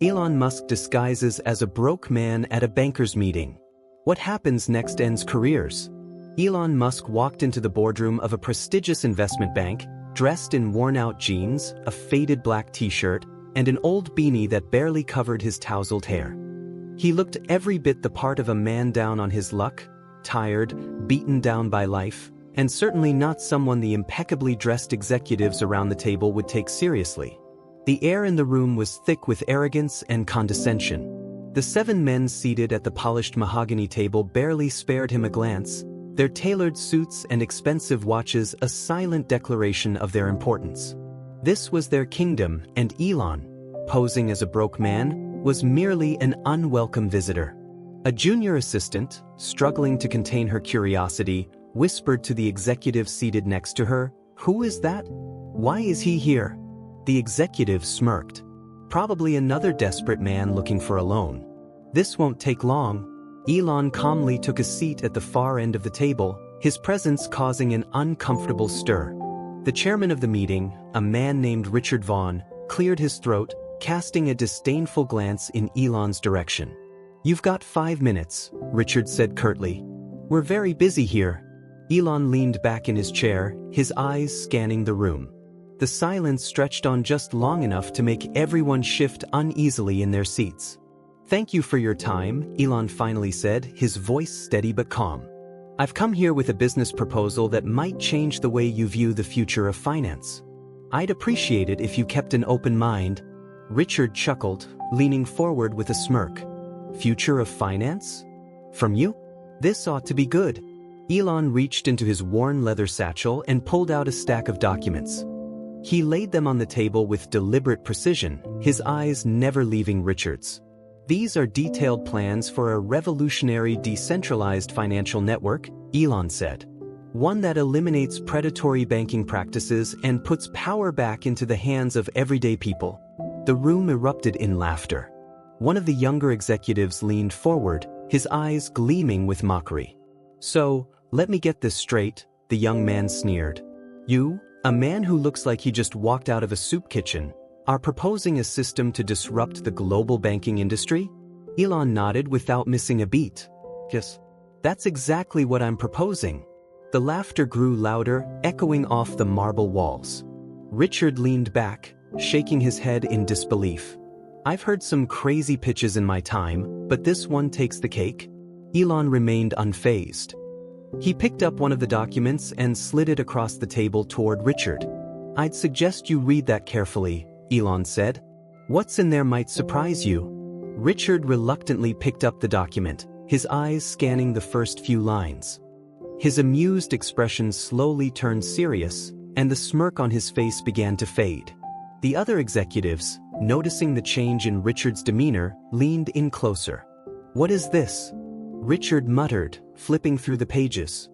Elon Musk disguises as a broke man at a banker's meeting. What happens next ends careers. Elon Musk walked into the boardroom of a prestigious investment bank, dressed in worn-out jeans, a faded black t-shirt, and an old beanie that barely covered his tousled hair. He looked every bit the part of a man down on his luck, tired, beaten down by life, and certainly not someone the impeccably dressed executives around the table would take seriously. The air in the room was thick with arrogance and condescension. The 7 men seated at the polished mahogany table barely spared him a glance, their tailored suits and expensive watches a silent declaration of their importance. This was their kingdom, and Elon, posing as a broke man, was merely an unwelcome visitor. A junior assistant, struggling to contain her curiosity, whispered to the executive seated next to her, "Who is that? Why is he here?" The executive smirked. "Probably another desperate man looking for a loan. This won't take long." Elon calmly took a seat at the far end of the table, his presence causing an uncomfortable stir. The chairman of the meeting, a man named Richard Vaughn, cleared his throat, casting a disdainful glance in Elon's direction. "You've got 5 minutes," Richard said curtly. "We're very busy here." Elon leaned back in his chair, his eyes scanning the room. The silence stretched on just long enough to make everyone shift uneasily in their seats. "Thank you for your time," Elon finally said, his voice steady but calm. "I've come here with a business proposal that might change the way you view the future of finance. I'd appreciate it if you kept an open mind." Richard chuckled, leaning forward with a smirk. "Future of finance? From you? This ought to be good." Elon reached into his worn leather satchel and pulled out a stack of documents. He laid them on the table with deliberate precision, his eyes never leaving Richard's. "These are detailed plans for a revolutionary decentralized financial network," Elon said. "One that eliminates predatory banking practices and puts power back into the hands of everyday people." The room erupted in laughter. One of the younger executives leaned forward, his eyes gleaming with mockery. "So, let me get this straight," the young man sneered. "You, a man who looks like he just walked out of a soup kitchen, are proposing a system to disrupt the global banking industry?" Elon nodded without missing a beat. "Yes, that's exactly what I'm proposing." The laughter grew louder, echoing off the marble walls. Richard leaned back, shaking his head in disbelief. "I've heard some crazy pitches in my time, but this one takes the cake?" Elon remained unfazed. He picked up one of the documents and slid it across the table toward Richard. "I'd suggest you read that carefully," Elon said. "What's in there might surprise you." Richard reluctantly picked up the document, his eyes scanning the first few lines. His amused expression slowly turned serious, and the smirk on his face began to fade. The other executives, noticing the change in Richard's demeanor, leaned in closer. "What is this?" Richard muttered, flipping through the pages.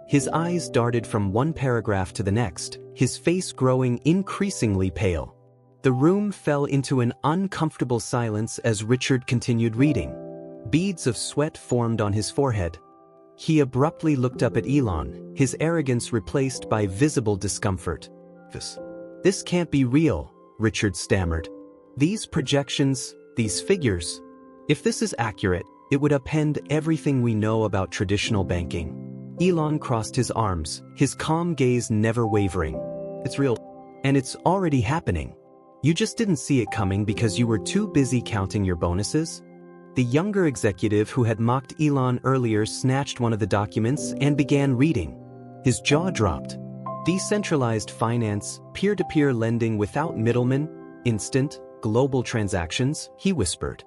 His eyes darted from one paragraph to the next, his face growing increasingly pale. The room fell into an uncomfortable silence as Richard continued reading. Beads of sweat formed on his forehead. He abruptly looked up at Elon, his arrogance replaced by visible discomfort. This can't be real," Richard stammered. "These projections, these figures. If this is accurate, it would upend everything we know about traditional banking." Elon crossed his arms, his calm gaze never wavering. "It's real. And it's already happening. You just didn't see it coming because you were too busy counting your bonuses." The younger executive who had mocked Elon earlier snatched one of the documents and began reading. His jaw dropped. "Decentralized finance, peer-to-peer lending without middlemen, instant, global transactions," he whispered.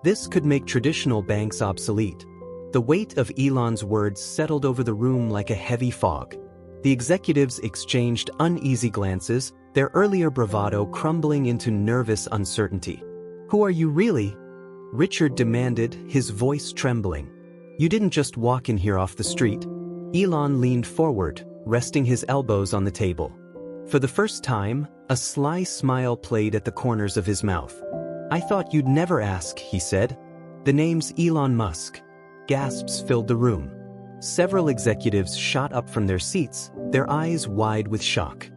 "This could make traditional banks obsolete." The weight of Elon's words settled over the room like a heavy fog. The executives exchanged uneasy glances, their earlier bravado crumbling into nervous uncertainty. "Who are you really?" Richard demanded, his voice trembling. "You didn't just walk in here off the street." Elon leaned forward, resting his elbows on the table. For the first time, a sly smile played at the corners of his mouth. "I thought you'd never ask," he said. "The name's Elon Musk." Gasps filled the room. Several executives shot up from their seats, their eyes wide with shock.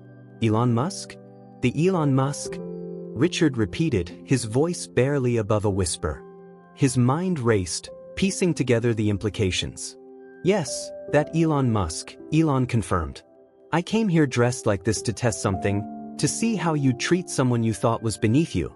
"Elon Musk? The Elon Musk?" Richard repeated, his voice barely above a whisper. His mind raced, piecing together the implications. Yes, that Elon Musk, Elon confirmed. I came here dressed like this to test something, to see how you'd treat someone you thought was beneath you.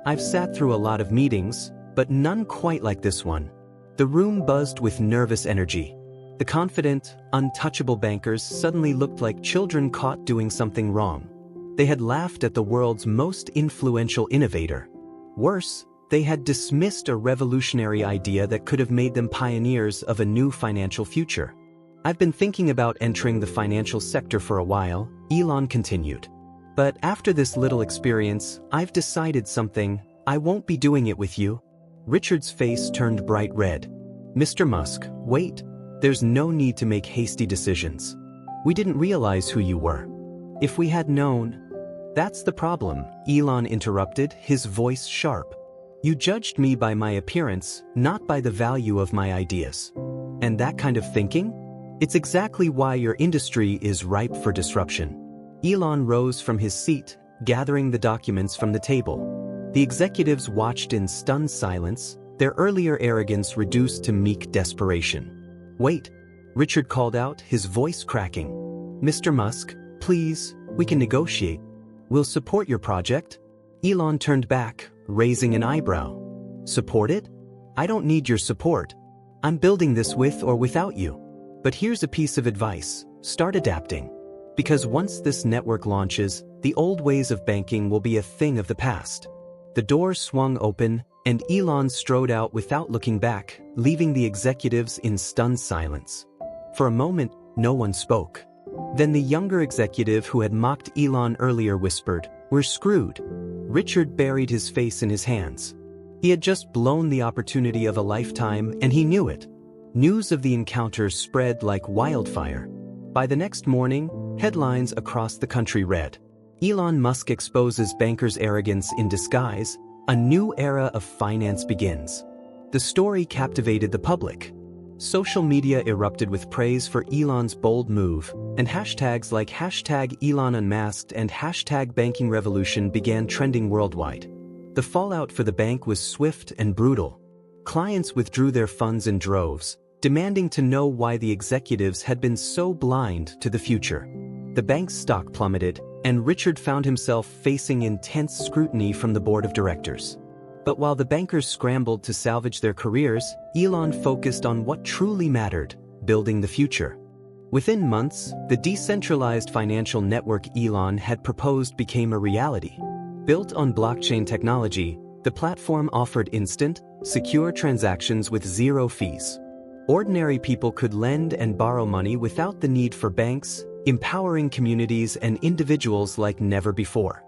I've sat through a lot of meetings, but none quite like this one. The room buzzed with nervous energy. The confident, untouchable bankers suddenly looked like children caught doing something wrong. They had laughed at the world's most influential innovator. Worse, they had dismissed a revolutionary idea that could have made them pioneers of a new financial future. I've been thinking about entering the financial sector for a while, Elon continued. But after this little experience, I've decided something. I won't be doing it with you. Richard's face turned bright red. Mr. Musk, wait. There's no need to make hasty decisions. We didn't realize who you were. If we had known... That's the problem, Elon interrupted, his voice sharp. You judged me by my appearance, not by the value of my ideas. And that kind of thinking? It's exactly why your industry is ripe for disruption. Elon rose from his seat, gathering the documents from the table. The executives watched in stunned silence, their earlier arrogance reduced to meek desperation. Wait, Richard called out, his voice cracking. Mr. Musk, please, we can negotiate. We'll support your project. Elon turned back, raising an eyebrow. Support it? I don't need your support. I'm building this with or without you. But here's a piece of advice. Start adapting. Because once this network launches, the old ways of banking will be a thing of the past. The door swung open, and Elon strode out without looking back, leaving the executives in stunned silence. For a moment, no one spoke. Then the younger executive who had mocked Elon earlier whispered, "We're screwed." Richard buried his face in his hands. He had just blown the opportunity of a lifetime, and he knew it. News of the encounter spread like wildfire. By the next morning, headlines across the country read, "Elon Musk exposes bankers' arrogance in disguise. A new era of finance begins." The story captivated the public. Social media erupted with praise for Elon's bold move, and hashtags like #ElonUnmasked and #BankingRevolution began trending worldwide. The fallout for the bank was swift and brutal. Clients withdrew their funds in droves, demanding to know why the executives had been so blind to the future. The bank's stock plummeted, and Richard found himself facing intense scrutiny from the board of directors. But while the bankers scrambled to salvage their careers, Elon focused on what truly mattered, building the future. Within months, the decentralized financial network Elon had proposed became a reality. Built on blockchain technology, the platform offered instant, secure transactions with zero fees. Ordinary people could lend and borrow money without the need for banks, empowering communities and individuals like never before.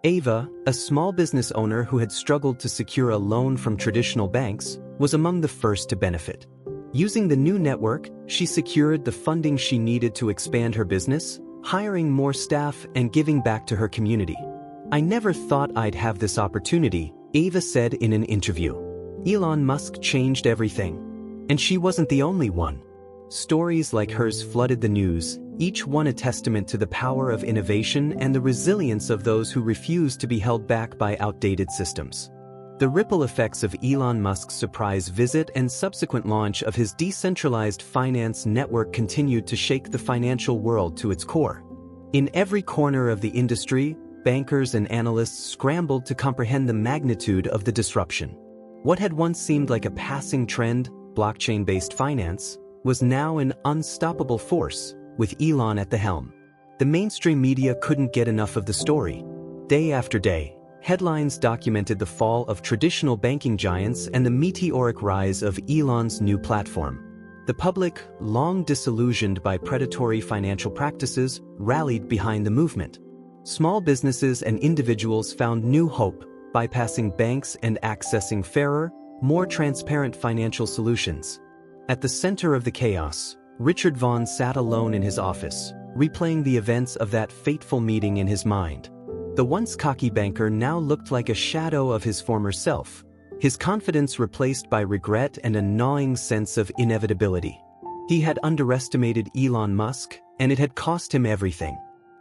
Ava, a small business owner who had struggled to secure a loan from traditional banks, was among the first to benefit. Using the new network, she secured the funding she needed to expand her business, hiring more staff and giving back to her community. "I never thought I'd have this opportunity," Ava said in an interview. Elon Musk changed everything. And she wasn't the only one. Stories like hers flooded the news, each one a testament to the power of innovation and the resilience of those who refuse to be held back by outdated systems. The ripple effects of Elon Musk's surprise visit and subsequent launch of his decentralized finance network continued to shake the financial world to its core. In every corner of the industry, bankers and analysts scrambled to comprehend the magnitude of the disruption. What had once seemed like a passing trend, blockchain-based finance, was now an unstoppable force, with Elon at the helm. The mainstream media couldn't get enough of the story. Day after day, headlines documented the fall of traditional banking giants and the meteoric rise of Elon's new platform. The public, long disillusioned by predatory financial practices, rallied behind the movement. Small businesses and individuals found new hope, bypassing banks and accessing fairer, more transparent financial solutions. At the center of the chaos, Richard Vaughn sat alone in his office, replaying the events of that fateful meeting in his mind. The once cocky banker now looked like a shadow of his former self, his confidence replaced by regret and a gnawing sense of inevitability. He had underestimated Elon Musk, and it had cost him everything.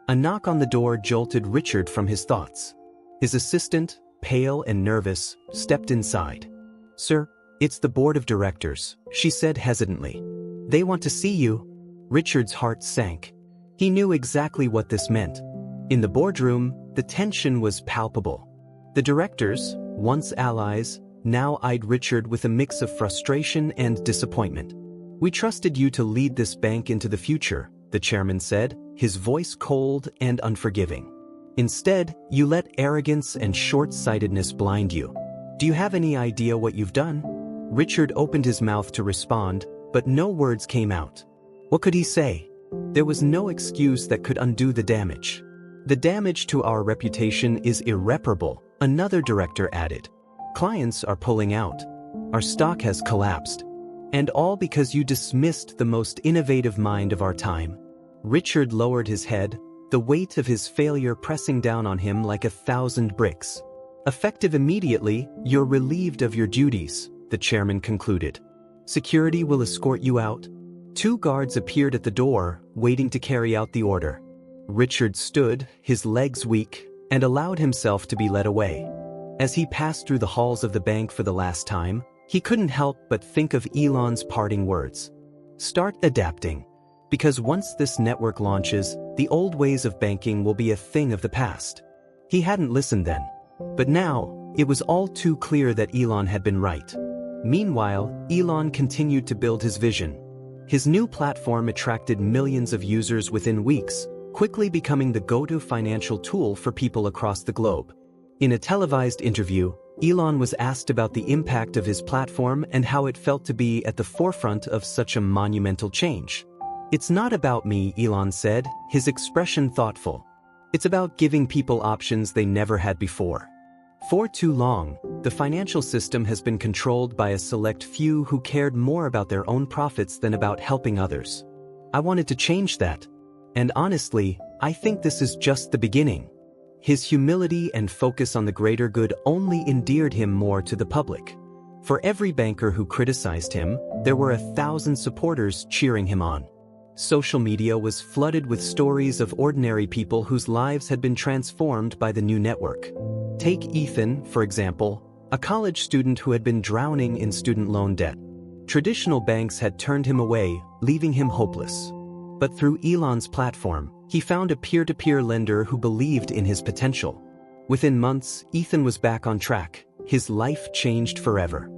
A knock on the door jolted Richard from his thoughts. His assistant, pale and nervous, stepped inside. "Sir, it's the board of directors," she said hesitantly. "They want to see you." Richard's heart sank. He knew exactly what this meant. In the boardroom, the tension was palpable. The directors, once allies, now eyed Richard with a mix of frustration and disappointment. "We trusted you to lead this bank into the future," the chairman said, his voice cold and unforgiving. "Instead, you let arrogance and short-sightedness blind you. Do you have any idea what you've done?" Richard opened his mouth to respond, but no words came out. What could he say? There was no excuse that could undo the damage. "The damage to our reputation is irreparable," another director added. "Clients are pulling out. Our stock has collapsed. And all because you dismissed the most innovative mind of our time." Richard lowered his head, the weight of his failure pressing down on him like 1,000 bricks. "Effective immediately, you're relieved of your duties," the chairman concluded. "Security will escort you out." 2 guards appeared at the door, waiting to carry out the order. Richard stood, his legs weak, and allowed himself to be led away. As he passed through the halls of the bank for the last time, he couldn't help but think of Elon's parting words. "Start adapting. Because once this network launches, the old ways of banking will be a thing of the past." He hadn't listened then. But now, it was all too clear that Elon had been right. Meanwhile, Elon continued to build his vision. His new platform attracted millions of users within weeks, quickly becoming the go-to financial tool for people across the globe. In a televised interview, Elon was asked about the impact of his platform and how it felt to be at the forefront of such a monumental change. "It's not about me," Elon said, his expression thoughtful. "It's about giving people options they never had before. For too long, the financial system has been controlled by a select few who cared more about their own profits than about helping others. I wanted to change that. And honestly, I think this is just the beginning." His humility and focus on the greater good only endeared him more to the public. For every banker who criticized him, there were 1,000 supporters cheering him on. Social media was flooded with stories of ordinary people whose lives had been transformed by the new network. Take Ethan, for example, a college student who had been drowning in student loan debt. Traditional banks had turned him away, leaving him hopeless. But through Elon's platform, he found a peer-to-peer lender who believed in his potential. Within months, Ethan was back on track. His life changed forever.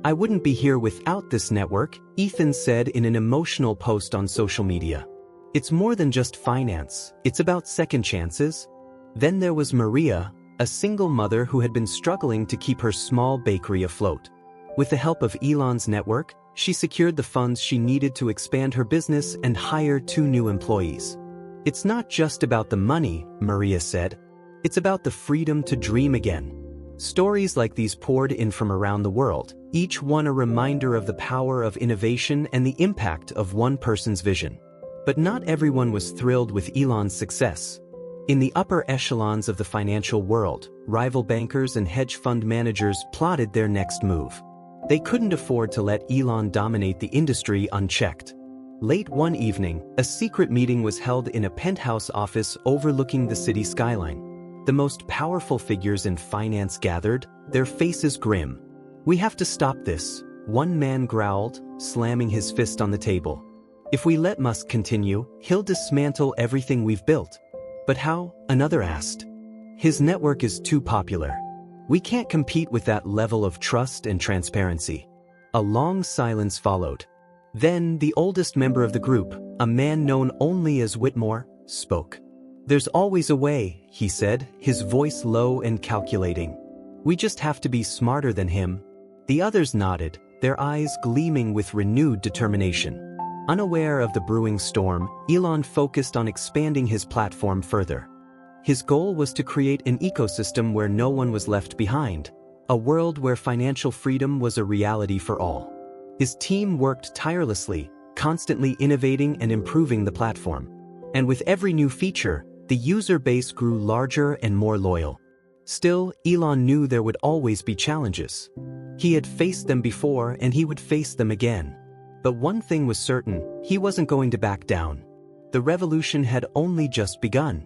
"I wouldn't be here without this network," Ethan said in an emotional post on social media. "It's more than just finance, it's about second chances." Then there was Maria, a single mother who had been struggling to keep her small bakery afloat. With the help of Elon's network, she secured the funds she needed to expand her business and hire 2 new employees. "It's not just about the money," Maria said. "It's about the freedom to dream again." Stories like these poured in from around the world, each one a reminder of the power of innovation and the impact of one person's vision. But not everyone was thrilled with Elon's success. In the upper echelons of the financial world, rival bankers and hedge fund managers plotted their next move. They couldn't afford to let Elon dominate the industry unchecked. Late one evening, a secret meeting was held in a penthouse office overlooking the city skyline. The most powerful figures in finance gathered, their faces grim. "We have to stop this," one man growled, slamming his fist on the table. "If we let Musk continue, he'll dismantle everything we've built." "But how?" another asked. "His network is too popular. We can't compete with that level of trust and transparency." A long silence followed. Then the oldest member of the group, a man known only as Whitmore, spoke. "There's always a way," he said, his voice low and calculating. "We just have to be smarter than him." The others nodded, their eyes gleaming with renewed determination. Unaware of the brewing storm, Elon focused on expanding his platform further. His goal was to create an ecosystem where no one was left behind, a world where financial freedom was a reality for all. His team worked tirelessly, constantly innovating and improving the platform. And with every new feature, the user base grew larger and more loyal. Still, Elon knew there would always be challenges. He had faced them before and he would face them again. But one thing was certain, he wasn't going to back down. The revolution had only just begun.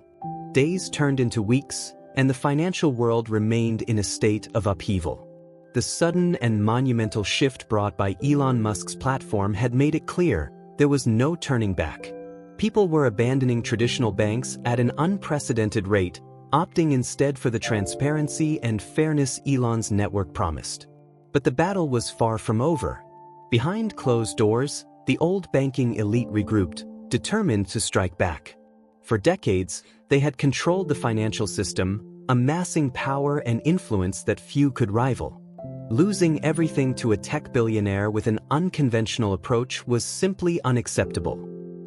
Days turned into weeks, and the financial world remained in a state of upheaval. The sudden and monumental shift brought by Elon Musk's platform had made it clear there was no turning back. People were abandoning traditional banks at an unprecedented rate, opting instead for the transparency and fairness Elon's network promised. But the battle was far from over. Behind closed doors, the old banking elite regrouped, determined to strike back. For decades, they had controlled the financial system, amassing power and influence that few could rival. Losing everything to a tech billionaire with an unconventional approach was simply unacceptable.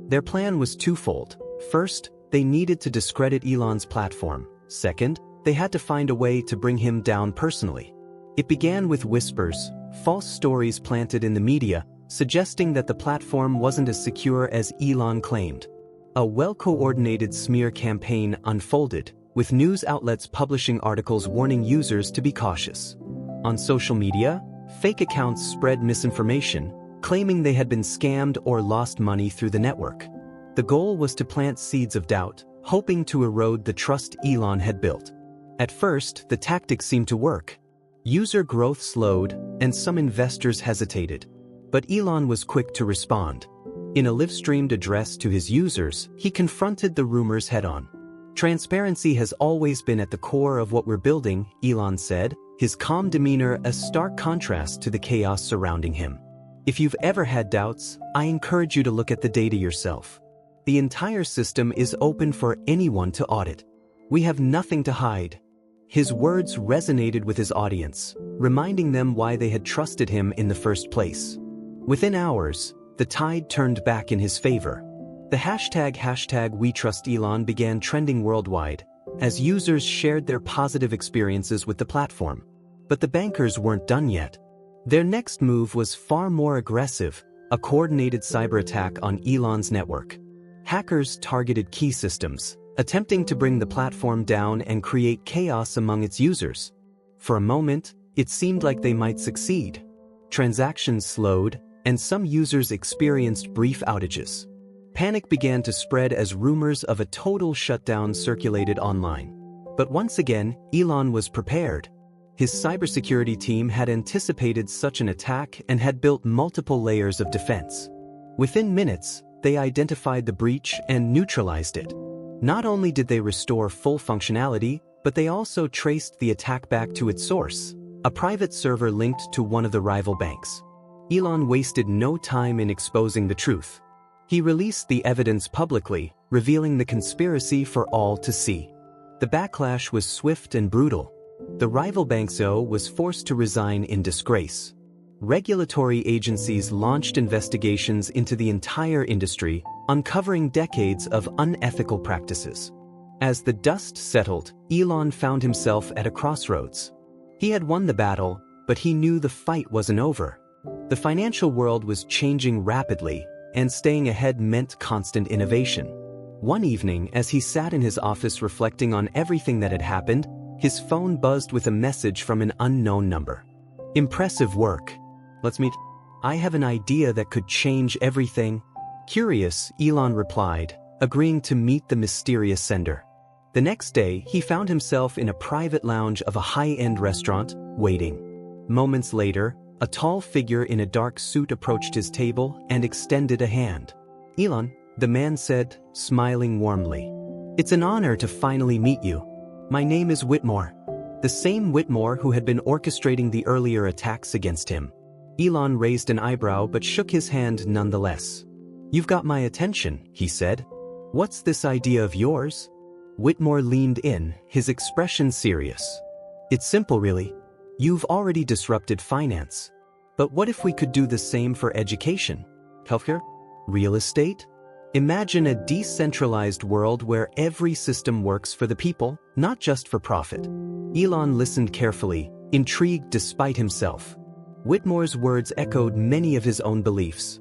Their plan was twofold. First, they needed to discredit Elon's platform. Second, they had to find a way to bring him down personally. It began with whispers, false stories planted in the media, suggesting that the platform wasn't as secure as Elon claimed. A well-coordinated smear campaign unfolded, with news outlets publishing articles warning users to be cautious. On social media, fake accounts spread misinformation, claiming they had been scammed or lost money through the network. The goal was to plant seeds of doubt, hoping to erode the trust Elon had built. At first, the tactics seemed to work. User growth slowed, and some investors hesitated. But Elon was quick to respond. In a live-streamed address to his users, he confronted the rumors head-on. "Transparency has always been at the core of what we're building," Elon said, his calm demeanor a stark contrast to the chaos surrounding him. "If you've ever had doubts, I encourage you to look at the data yourself. The entire system is open for anyone to audit. We have nothing to hide." His words resonated with his audience, reminding them why they had trusted him in the first place. Within hours, the tide turned back in his favor. The hashtag #WeTrustElon began trending worldwide, as users shared their positive experiences with the platform. But the bankers weren't done yet. Their next move was far more aggressive, a coordinated cyber attack on Elon's network. Hackers targeted key systems, attempting to bring the platform down and create chaos among its users. For a moment, it seemed like they might succeed. Transactions slowed, and some users experienced brief outages. Panic began to spread as rumors of a total shutdown circulated online. But once again, Elon was prepared. His cybersecurity team had anticipated such an attack and had built multiple layers of defense. Within minutes, they identified the breach and neutralized it. Not only did they restore full functionality, but they also traced the attack back to its source, a private server linked to one of the rival banks. Elon wasted no time in exposing the truth. He released the evidence publicly, revealing the conspiracy for all to see. The backlash was swift and brutal. The rival bank CEO was forced to resign in disgrace. Regulatory agencies launched investigations into the entire industry, uncovering decades of unethical practices. As the dust settled, Elon found himself at a crossroads. He had won the battle, but he knew the fight wasn't over. The financial world was changing rapidly, and staying ahead meant constant innovation. One evening, as he sat in his office reflecting on everything that had happened, his phone buzzed with a message from an unknown number. "Impressive work. Let's meet. I have an idea that could change everything." Curious, Elon replied, agreeing to meet the mysterious sender. The next day, he found himself in a private lounge of a high-end restaurant, waiting. Moments later, a tall figure in a dark suit approached his table and extended a hand. "Elon," the man said, smiling warmly. "It's an honor to finally meet you. My name is Whitmore." The same Whitmore who had been orchestrating the earlier attacks against him. Elon raised an eyebrow but shook his hand nonetheless. "You've got my attention," he said. "What's this idea of yours?" Whitmore leaned in, his expression serious. "It's simple, really. You've already disrupted finance. But what if we could do the same for education? Healthcare? Real estate? Imagine a decentralized world where every system works for the people, not just for profit." Elon listened carefully, intrigued despite himself. Whitmore's words echoed many of his own beliefs.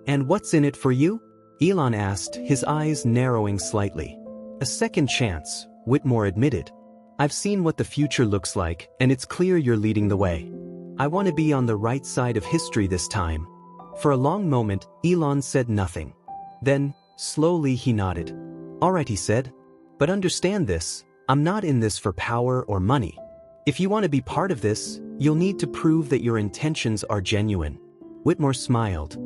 "And what's in it for you?" Elon asked, his eyes narrowing slightly. "A second chance," Whitmore admitted. "I've seen what the future looks like, and it's clear you're leading the way. I want to be on the right side of history this time." For a long moment, Elon said nothing. Then, slowly he nodded. "All right," he said. "But understand this, I'm not in this for power or money. If you want to be part of this, you'll need to prove that your intentions are genuine." Whitmore smiled.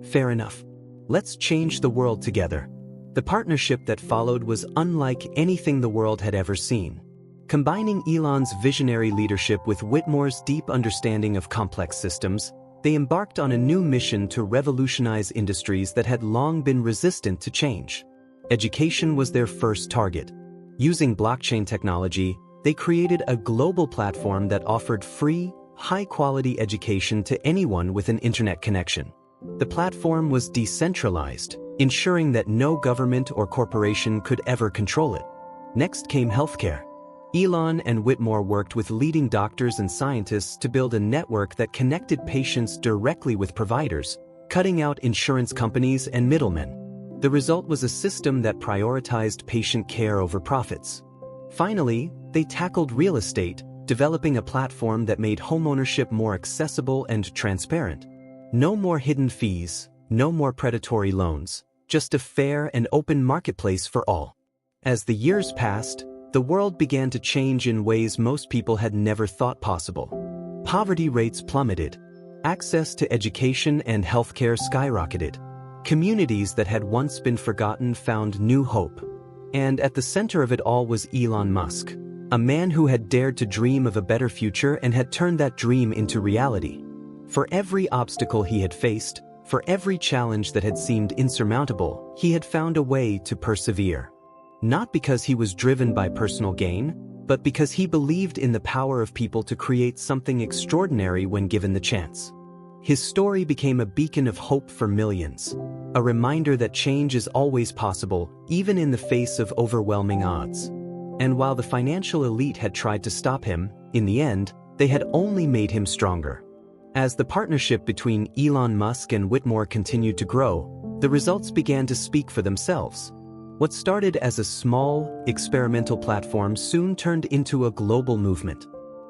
"Fair enough. Let's change the world together." The partnership that followed was unlike anything the world had ever seen. Combining Elon's visionary leadership with Whitmore's deep understanding of complex systems, they embarked on a new mission to revolutionize industries that had long been resistant to change. Education was their first target. Using blockchain technology, they created a global platform that offered free, high-quality education to anyone with an internet connection. The platform was decentralized, ensuring that no government or corporation could ever control it. Next came healthcare. Elon and Whitmore worked with leading doctors and scientists to build a network that connected patients directly with providers, cutting out insurance companies and middlemen. The result was a system that prioritized patient care over profits. Finally, they tackled real estate, developing a platform that made homeownership more accessible and transparent. No more hidden fees, no more predatory loans, just a fair and open marketplace for all. As the years passed, the world began to change in ways most people had never thought possible. Poverty rates plummeted. Access to education and healthcare skyrocketed. Communities that had once been forgotten found new hope. And at the center of it all was Elon Musk, a man who had dared to dream of a better future and had turned that dream into reality. For every obstacle he had faced, for every challenge that had seemed insurmountable, he had found a way to persevere. Not because he was driven by personal gain, but because he believed in the power of people to create something extraordinary when given the chance. His story became a beacon of hope for millions, a reminder that change is always possible, even in the face of overwhelming odds. And while the financial elite had tried to stop him, in the end, they had only made him stronger. As the partnership between Elon Musk and Whitmore continued to grow, the results began to speak for themselves. What started as a small, experimental platform soon turned into a global movement.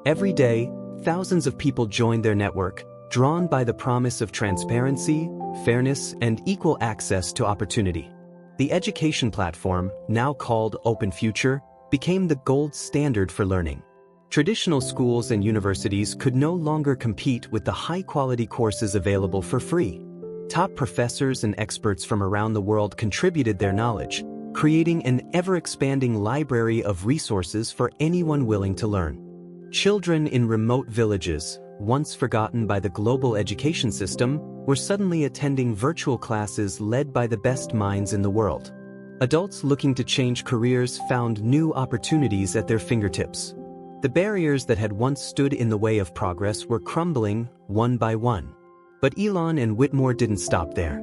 Every day, thousands of people joined their network, drawn by the promise of transparency, fairness, and equal access to opportunity. The education platform, now called Open Future, became the gold standard for learning. Traditional schools and universities could no longer compete with the high-quality courses available for free. Top professors and experts from around the world contributed their knowledge, creating an ever-expanding library of resources for anyone willing to learn. Children in remote villages, once forgotten by the global education system, were suddenly attending virtual classes led by the best minds in the world. Adults looking to change careers found new opportunities at their fingertips. The barriers that had once stood in the way of progress were crumbling one by one. But Elon and Whitmore didn't stop there.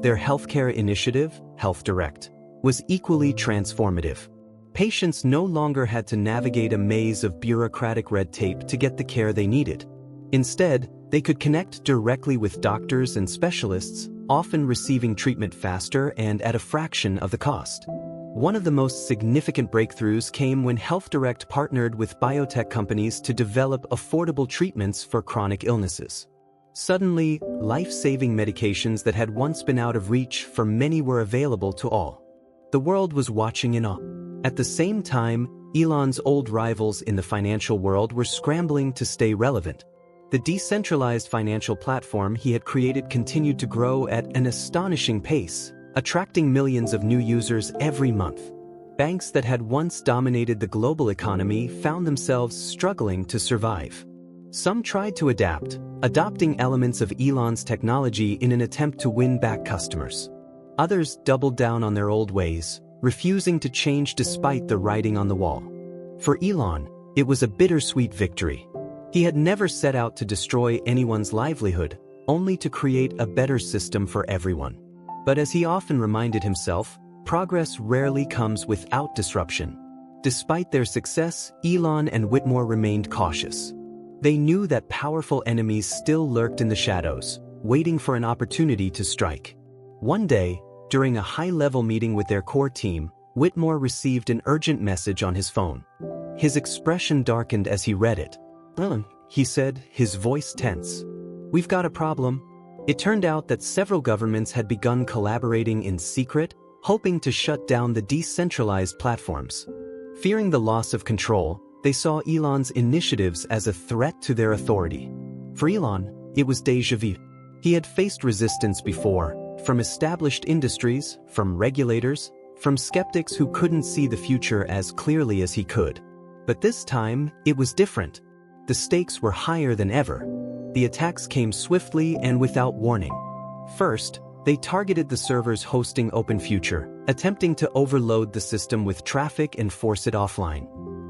Their healthcare initiative, Health Direct, was equally transformative. Patients no longer had to navigate a maze of bureaucratic red tape to get the care they needed. Instead, they could connect directly with doctors and specialists, often receiving treatment faster and at a fraction of the cost. One of the most significant breakthroughs came when Health Direct partnered with biotech companies to develop affordable treatments for chronic illnesses. Suddenly, life-saving medications that had once been out of reach for many were available to all. The world was watching in awe. At the same time, Elon's old rivals in the financial world were scrambling to stay relevant. The decentralized financial platform he had created continued to grow at an astonishing pace, attracting millions of new users every month. Banks that had once dominated the global economy found themselves struggling to survive. Some tried to adapt, adopting elements of Elon's technology in an attempt to win back customers. Others doubled down on their old ways, refusing to change despite the writing on the wall. For Elon, it was a bittersweet victory. He had never set out to destroy anyone's livelihood, only to create a better system for everyone. But as he often reminded himself, progress rarely comes without disruption. Despite their success, Elon and Whitmore remained cautious. They knew that powerful enemies still lurked in the shadows, waiting for an opportunity to strike. One day, during a high-level meeting with their core team, Whitmore received an urgent message on his phone. His expression darkened as he read it. He said, his voice tense. "We've got a problem." It turned out that several governments had begun collaborating in secret, hoping to shut down the decentralized platforms. Fearing the loss of control, they saw Elon's initiatives as a threat to their authority. For Elon, it was déjà vu. He had faced resistance before, from established industries, from regulators, from skeptics who couldn't see the future as clearly as he could. But this time, it was different. The stakes were higher than ever. The attacks came swiftly and without warning. First, they targeted the servers hosting OpenFuture, attempting to overload the system with traffic and force it offline.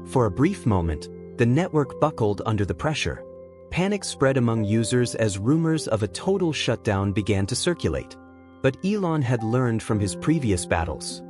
For a brief moment, the network buckled under the pressure. Panic spread among users as rumors of a total shutdown began to circulate. But Elon had learned from his previous battles.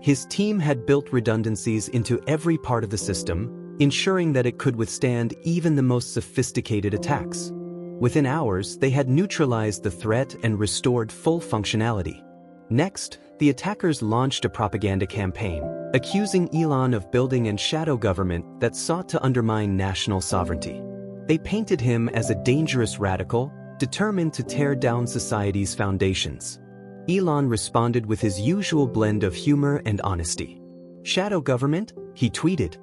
His team had built redundancies into every part of the system, ensuring that it could withstand even the most sophisticated attacks. Within hours, they had neutralized the threat and restored full functionality. Next, the attackers launched a propaganda campaign, accusing Elon of building a shadow government that sought to undermine national sovereignty. They painted him as a dangerous radical, determined to tear down society's foundations. Elon responded with his usual blend of humor and honesty. "Shadow government?" he tweeted.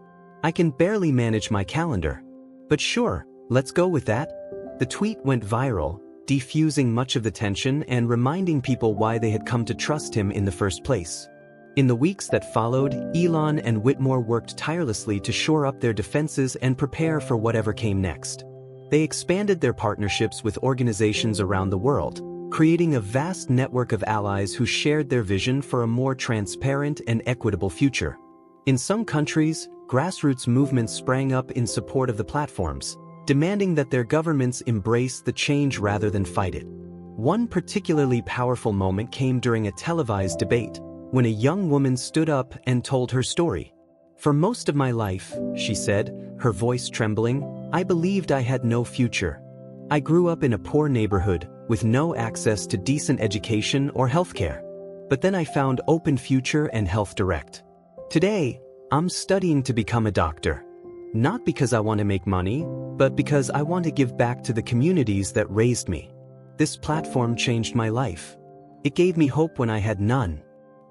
"I can barely manage my calendar. But sure, let's go with that." The tweet went viral, defusing much of the tension and reminding people why they had come to trust him in the first place. In the weeks that followed, Elon and Whitmore worked tirelessly to shore up their defenses and prepare for whatever came next. They expanded their partnerships with organizations around the world, creating a vast network of allies who shared their vision for a more transparent and equitable future. In some countries, grassroots movements sprang up in support of the platforms, demanding that their governments embrace the change rather than fight it. One particularly powerful moment came during a televised debate, when a young woman stood up and told her story. "For most of my life," she said, her voice trembling, "I believed I had no future. I grew up in a poor neighborhood, with no access to decent education or healthcare. But then I found OpenFuture and Health Direct. Today, I'm studying to become a doctor. Not because I want to make money, but because I want to give back to the communities that raised me. This platform changed my life. It gave me hope when I had none.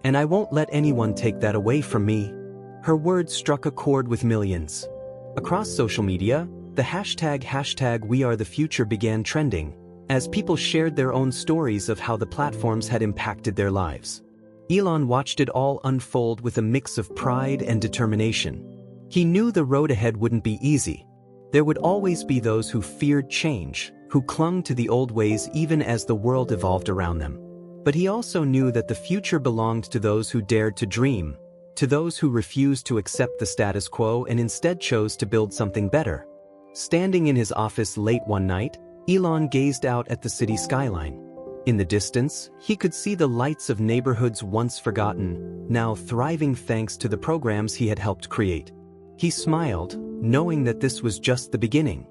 And I won't let anyone take that away from me." Her words struck a chord with millions. Across social media, the hashtag #WeAreTheFuture began trending, as people shared their own stories of how the platforms had impacted their lives. Elon watched it all unfold with a mix of pride and determination. He knew the road ahead wouldn't be easy. There would always be those who feared change, who clung to the old ways even as the world evolved around them. But he also knew that the future belonged to those who dared to dream, to those who refused to accept the status quo and instead chose to build something better. Standing in his office late one night, Elon gazed out at the city skyline. In the distance, he could see the lights of neighborhoods once forgotten, now thriving thanks to the programs he had helped create. He smiled, knowing that this was just the beginning.